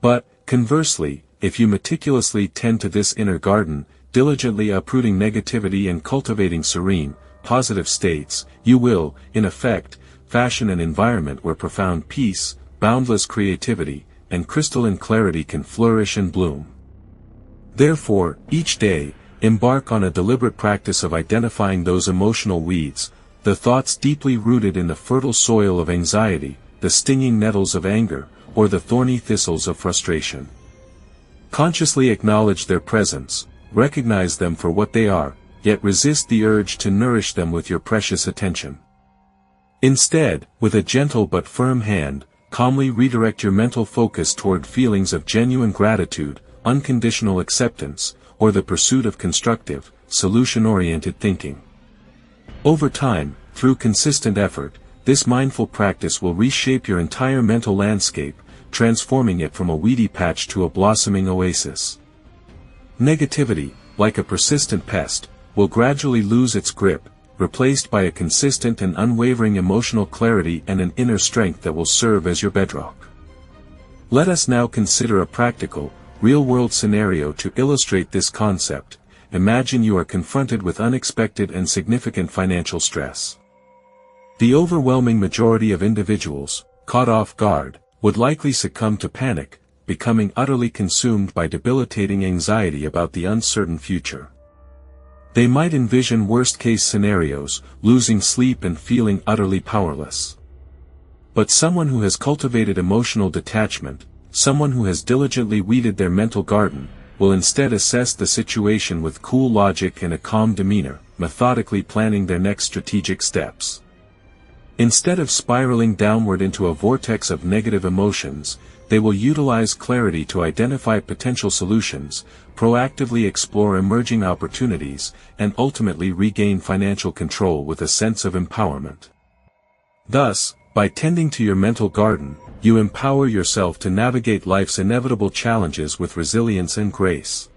But, conversely, if you meticulously tend to this inner garden, diligently uprooting negativity and cultivating serene, positive states, you will, in effect, fashion an environment where profound peace, boundless creativity, and crystalline clarity can flourish and bloom. Therefore, each day, embark on a deliberate practice of identifying those emotional weeds, the thoughts deeply rooted in the fertile soil of anxiety, the stinging nettles of anger, or the thorny thistles of frustration. Consciously acknowledge their presence, recognize them for what they are, yet resist the urge to nourish them with your precious attention. Instead, with a gentle but firm hand, calmly redirect your mental focus toward feelings of genuine gratitude, unconditional acceptance, or the pursuit of constructive, solution-oriented thinking. Over time, through consistent effort, this mindful practice will reshape your entire mental landscape, transforming it from a weedy patch to a blossoming oasis. Negativity, like a persistent pest, will gradually lose its grip, replaced by a consistent and unwavering emotional clarity and an inner strength that will serve as your bedrock. Let us now consider a practical, real-world scenario to illustrate this concept. Imagine you are confronted with unexpected and significant financial stress. The overwhelming majority of individuals, caught off guard, would likely succumb to panic, becoming utterly consumed by debilitating anxiety about the uncertain future. They might envision worst-case scenarios, losing sleep and feeling utterly powerless. But someone who has cultivated emotional detachment, someone who has diligently weeded their mental garden, will instead assess the situation with cool logic and a calm demeanor, methodically planning their next strategic steps. Instead of spiraling downward into a vortex of negative emotions, they will utilize clarity to identify potential solutions, proactively explore emerging opportunities, and ultimately regain financial control with a sense of empowerment. Thus, by tending to your mental garden, you empower yourself to navigate life's inevitable challenges with resilience and grace.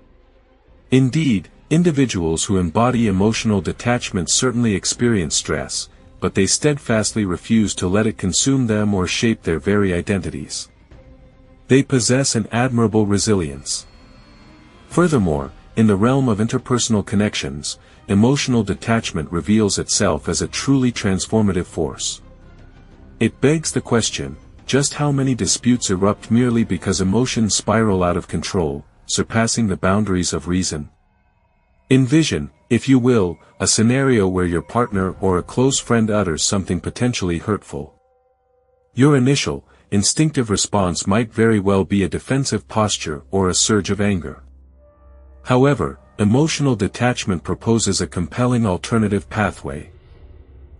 Indeed, individuals who embody emotional detachment certainly experience stress, but they steadfastly refuse to let it consume them or shape their very identities. They possess an admirable resilience. Furthermore, in the realm of interpersonal connections, emotional detachment reveals itself as a truly transformative force. It begs the question, just how many disputes erupt merely because emotions spiral out of control, surpassing the boundaries of reason? Envision, if you will, a scenario where your partner or a close friend utters something potentially hurtful. Your initial, instinctive response might very well be a defensive posture or a surge of anger. However, emotional detachment proposes a compelling alternative pathway.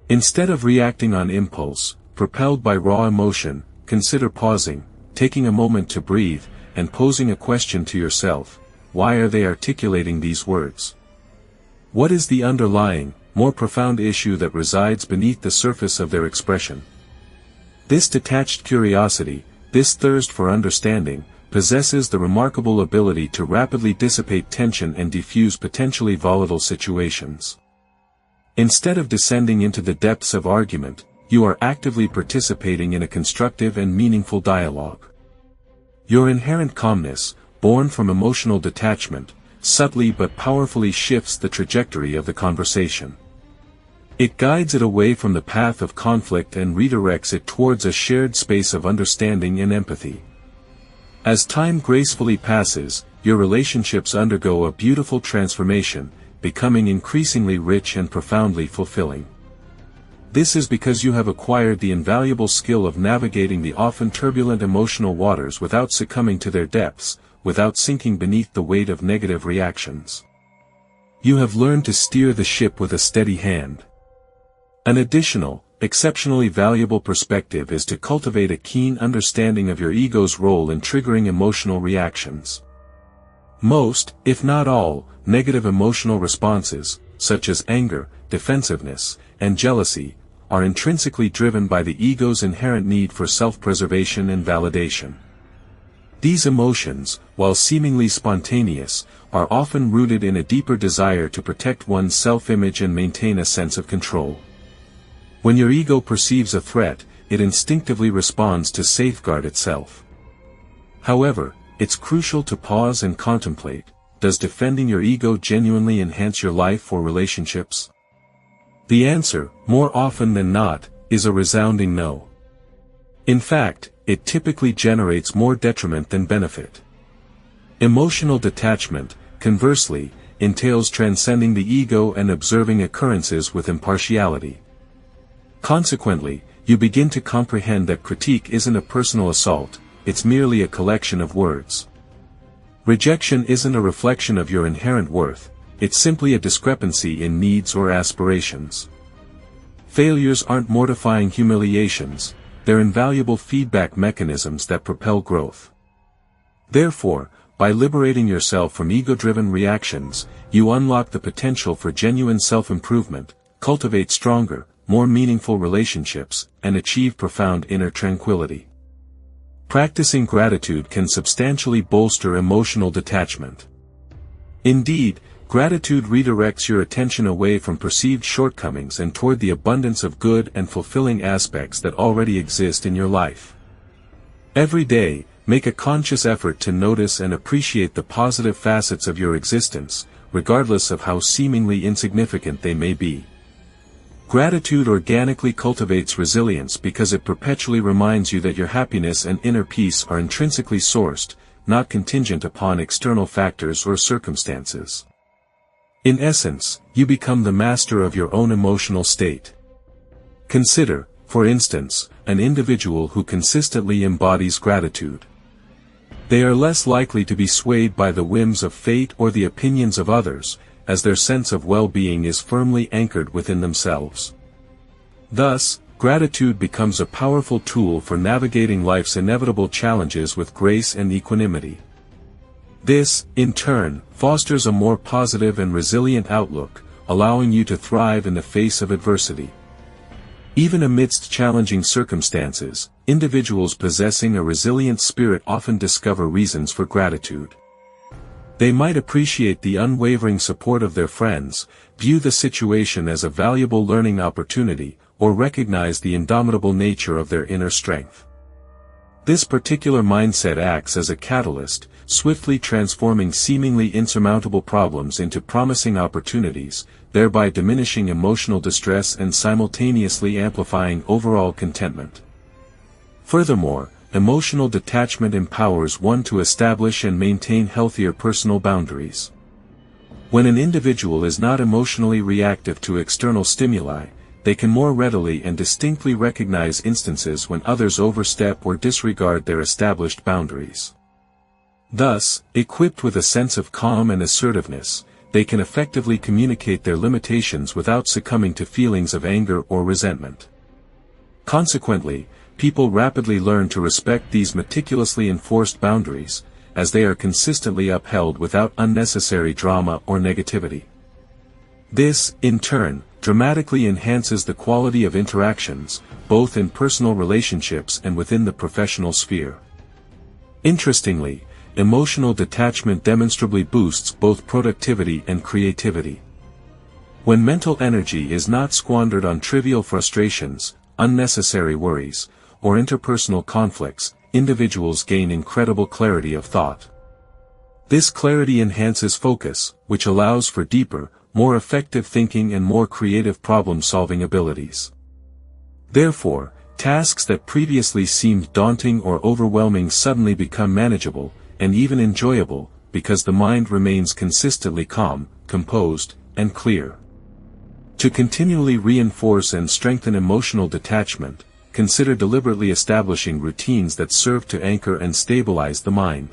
Instead of reacting on impulse, propelled by raw emotion, consider pausing, taking a moment to breathe, and posing a question to yourself: why are they articulating these words? What is the underlying, more profound issue that resides beneath the surface of their expression? This detached curiosity, this thirst for understanding, possesses the remarkable ability to rapidly dissipate tension and diffuse potentially volatile situations. Instead of descending into the depths of argument, you are actively participating in a constructive and meaningful dialogue. Your inherent calmness, born from emotional detachment, subtly but powerfully shifts the trajectory of the conversation. It guides it away from the path of conflict and redirects it towards a shared space of understanding and empathy. As time gracefully passes, your relationships undergo a beautiful transformation, becoming increasingly rich and profoundly fulfilling. This is because you have acquired the invaluable skill of navigating the often turbulent emotional waters without succumbing to their depths, without sinking beneath the weight of negative reactions. You have learned to steer the ship with a steady hand. An additional, exceptionally valuable perspective is to cultivate a keen understanding of your ego's role in triggering emotional reactions. Most, if not all, negative emotional responses, such as anger, defensiveness, and jealousy, are intrinsically driven by the ego's inherent need for self-preservation and validation. These emotions, while seemingly spontaneous, are often rooted in a deeper desire to protect one's self-image and maintain a sense of control. When your ego perceives a threat, it instinctively responds to safeguard itself. However, it's crucial to pause and contemplate: does defending your ego genuinely enhance your life or relationships? The answer, more often than not, is a resounding no. In fact, it typically generates more detriment than benefit. Emotional detachment, conversely, entails transcending the ego and observing occurrences with impartiality. Consequently, you begin to comprehend that critique isn't a personal assault, it's merely a collection of words. Rejection isn't a reflection of your inherent worth, it's simply a discrepancy in needs or aspirations. Failures aren't mortifying humiliations, they're invaluable feedback mechanisms that propel growth. Therefore, by liberating yourself from ego-driven reactions, you unlock the potential for genuine self-improvement, cultivate stronger, more meaningful relationships, and achieve profound inner tranquility. Practicing gratitude can substantially bolster emotional detachment. Indeed, gratitude redirects your attention away from perceived shortcomings and toward the abundance of good and fulfilling aspects that already exist in your life. Every day, make a conscious effort to notice and appreciate the positive facets of your existence, regardless of how seemingly insignificant they may be. Gratitude organically cultivates resilience because it perpetually reminds you that your happiness and inner peace are intrinsically sourced, not contingent upon external factors or circumstances. In essence, you become the master of your own emotional state. Consider, for instance, an individual who consistently embodies gratitude. They are less likely to be swayed by the whims of fate or the opinions of others, as their sense of well-being is firmly anchored within themselves. Thus, gratitude becomes a powerful tool for navigating life's inevitable challenges with grace and equanimity. This, in turn, fosters a more positive and resilient outlook, allowing you to thrive in the face of adversity. Even amidst challenging circumstances, individuals possessing a resilient spirit often discover reasons for gratitude. They might appreciate the unwavering support of their friends, view the situation as a valuable learning opportunity, or recognize the indomitable nature of their inner strength. This particular mindset acts as a catalyst, swiftly transforming seemingly insurmountable problems into promising opportunities, thereby diminishing emotional distress and simultaneously amplifying overall contentment. Furthermore, emotional detachment empowers one to establish and maintain healthier personal boundaries. When an individual is not emotionally reactive to external stimuli, they can more readily and distinctly recognize instances when others overstep or disregard their established boundaries. Thus, equipped with a sense of calm and assertiveness, they can effectively communicate their limitations without succumbing to feelings of anger or resentment. Consequently, people rapidly learn to respect these meticulously enforced boundaries, as they are consistently upheld without unnecessary drama or negativity. This, in turn, dramatically enhances the quality of interactions, both in personal relationships and within the professional sphere. Interestingly, emotional detachment demonstrably boosts both productivity and creativity. When mental energy is not squandered on trivial frustrations, unnecessary worries, or interpersonal conflicts, individuals gain incredible clarity of thought. This clarity enhances focus, which allows for deeper, more effective thinking and more creative problem-solving abilities. Therefore, tasks that previously seemed daunting or overwhelming suddenly become manageable, and even enjoyable, because the mind remains consistently calm, composed, and clear. To continually reinforce and strengthen emotional detachment, consider deliberately establishing routines that serve to anchor and stabilize the mind.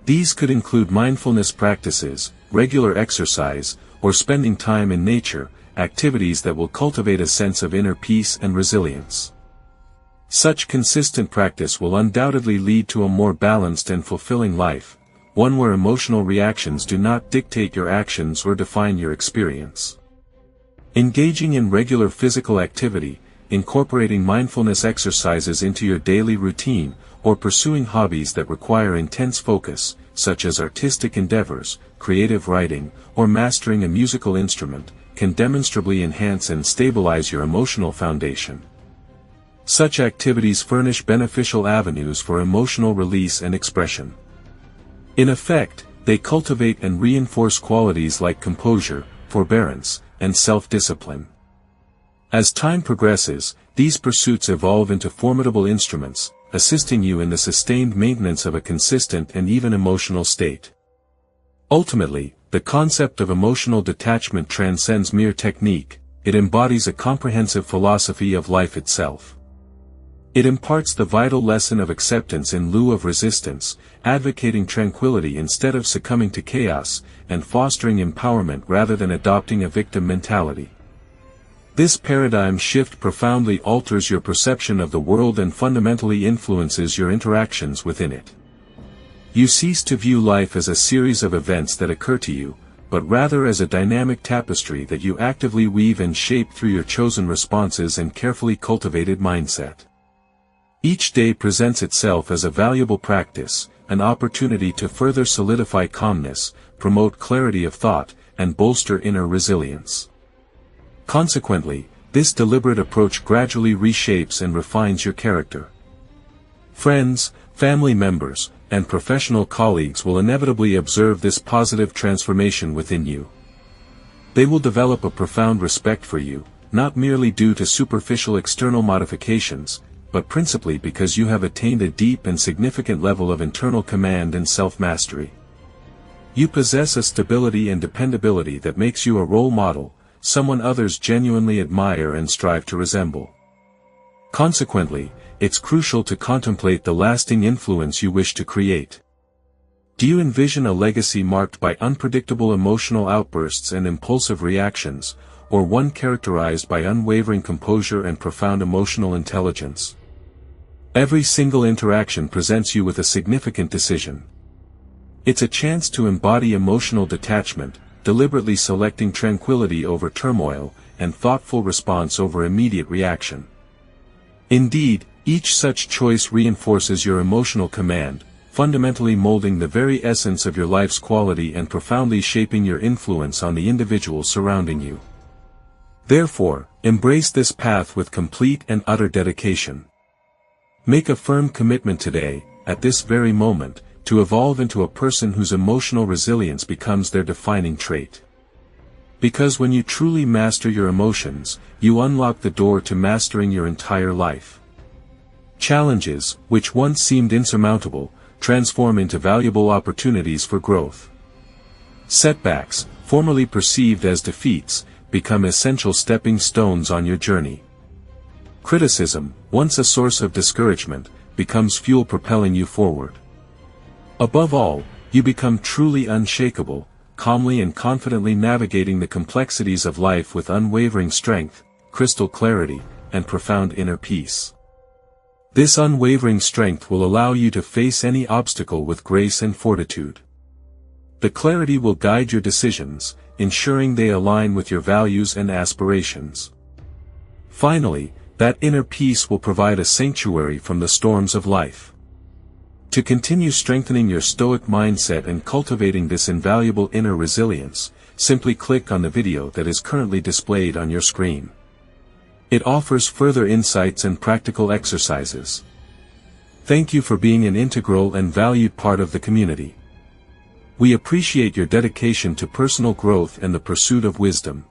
These could include mindfulness practices, regular exercise, or spending time in nature, activities that will cultivate a sense of inner peace and resilience. Such consistent practice will undoubtedly lead to a more balanced and fulfilling life, one where emotional reactions do not dictate your actions or define your experience. Engaging in regular physical activity, incorporating mindfulness exercises into your daily routine, or pursuing hobbies that require intense focus, such as artistic endeavors, creative writing, or mastering a musical instrument, can demonstrably enhance and stabilize your emotional foundation. Such activities furnish beneficial avenues for emotional release and expression. In effect, they cultivate and reinforce qualities like composure, forbearance, and self-discipline. As time progresses, these pursuits evolve into formidable instruments, assisting you in the sustained maintenance of a consistent and even emotional state. Ultimately, the concept of emotional detachment transcends mere technique, it embodies a comprehensive philosophy of life itself. It imparts the vital lesson of acceptance in lieu of resistance, advocating tranquility instead of succumbing to chaos, and fostering empowerment rather than adopting a victim mentality. This paradigm shift profoundly alters your perception of the world and fundamentally influences your interactions within it. You cease to view life as a series of events that occur to you, but rather as a dynamic tapestry that you actively weave and shape through your chosen responses and carefully cultivated mindset. Each day presents itself as a valuable practice, an opportunity to further solidify calmness, promote clarity of thought, and bolster inner resilience. Consequently, this deliberate approach gradually reshapes and refines your character. Friends, family members, and professional colleagues will inevitably observe this positive transformation within you. They will develop a profound respect for you, not merely due to superficial external modifications, but principally because you have attained a deep and significant level of internal command and self-mastery. You possess a stability and dependability that makes you a role model, someone others genuinely admire and strive to resemble. Consequently, it's crucial to contemplate the lasting influence you wish to create. Do you envision a legacy marked by unpredictable emotional outbursts and impulsive reactions, or one characterized by unwavering composure and profound emotional intelligence? Every single interaction presents you with a significant decision. It's a chance to embody emotional detachment, deliberately selecting tranquility over turmoil, and thoughtful response over immediate reaction. Indeed, each such choice reinforces your emotional command, fundamentally molding the very essence of your life's quality and profoundly shaping your influence on the individuals surrounding you. Therefore, embrace this path with complete and utter dedication. Make a firm commitment today, at this very moment, to evolve into a person whose emotional resilience becomes their defining trait. Because when you truly master your emotions, you unlock the door to mastering your entire life. Challenges, which once seemed insurmountable, transform into valuable opportunities for growth. Setbacks, formerly perceived as defeats, become essential stepping stones on your journey. Criticism, once a source of discouragement, becomes fuel propelling you forward. Above all, you become truly unshakable, calmly and confidently navigating the complexities of life with unwavering strength, crystal clarity, and profound inner peace. This unwavering strength will allow you to face any obstacle with grace and fortitude. The clarity will guide your decisions, ensuring they align with your values and aspirations. Finally, that inner peace will provide a sanctuary from the storms of life. To continue strengthening your stoic mindset and cultivating this invaluable inner resilience, simply click on the video that is currently displayed on your screen. It offers further insights and practical exercises. Thank you for being an integral and valued part of the community. We appreciate your dedication to personal growth and the pursuit of wisdom.